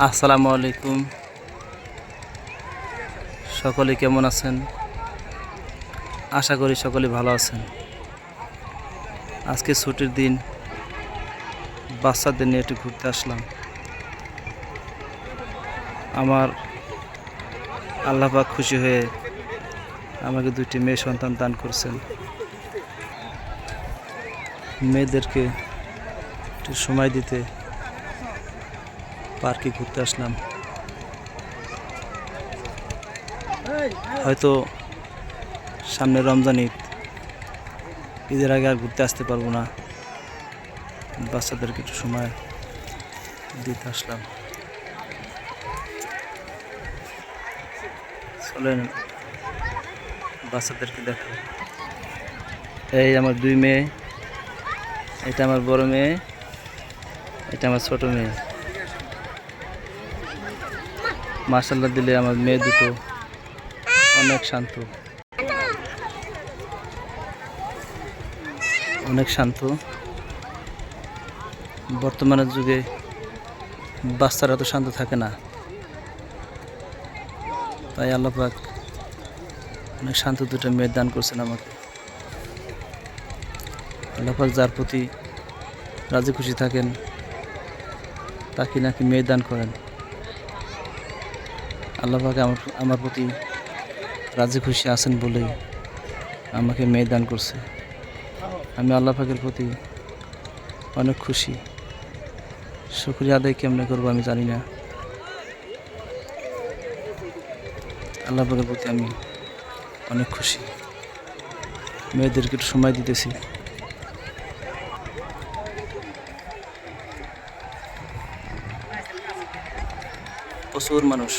আসসালামু আলাইকুম। সকলে কেমন আছেন? আশা করি সকলে ভালো আছেন। আজকে ছুটির দিন, বাচ্চাদের নিয়ে একটু ঘুরতে আসলাম। আমার আল্লাহ পাক খুশি হয়ে আমাকে দুইটি মেয়ে সন্তান দান করছেন। মেয়েদেরকে একটু সময় দিতে পার্কে ঘুরতে আসলাম। হয়তো সামনে রমজান ঈদ, ঈদের আগে আর ঘুরতে আসতে পারবো না। বাচ্চাদেরকে একটু সময় দিতে আসলাম। চলেন বাচ্চাদেরকে দেখো। এই আমার দুই মেয়ে, এটা আমার বড় মেয়ে, এটা আমার ছোট মেয়ে। মাশাআল্লাহ দিলে আমার মেয়ে দুটো অনেক শান্ত, অনেক শান্ত। বর্তমানের যুগে বাচ্চারা তো শান্ত থাকে না, তাই আল্লাহ পাক অনেক শান্ত দুটো মেয়ে দান করছেন আমাকে। আল্লাহ পাক যার প্রতি রাজি খুশি থাকেন তাকে নাকি মেয়ে দান করেন। আল্লাহ পাক আমার প্রতি রাজি খুশি আছেন বলেই আমাকে মেয়ে দান করছে। আমি আল্লাহ পাকের প্রতি অনেক খুশি। শুকরিয়া আদায় কেমনে করবো আমি জানি না। আল্লাহ পাকের প্রতি আমি অনেক খুশি। মেয়েদেরকে একটু সময় দিতেছি। প্রচুর মানুষ,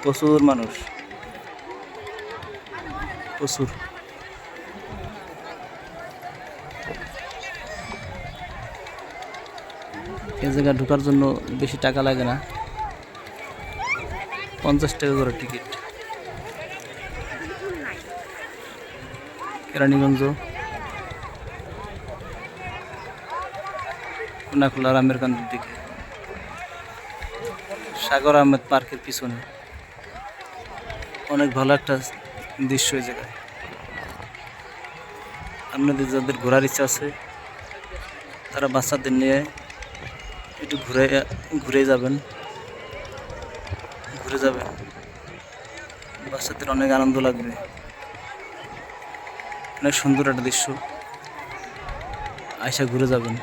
প্রচুর মানুষ, প্রচুর। এই জায়গায় ঢোকার জন্য বেশি টাকা লাগে না, 50 টাকা করে টিকিট। কেরানীগঞ্জ কোনাকুলা রামের কান্দির দিকে, সাগর আহমেদ পার্কের পিছনে অনেক ভালো একটা দৃশ্য এই জায়গায়। আপনাদের যাদের ঘোরার ইচ্ছা আছে তারা বাচ্চাদের নিয়ে একটু ঘুরে যাবেন, বাচ্চাদের অনেক আনন্দ লাগবে। অনেক সুন্দর একটা দৃশ্য, আয়সা ঘুরে যাবেন।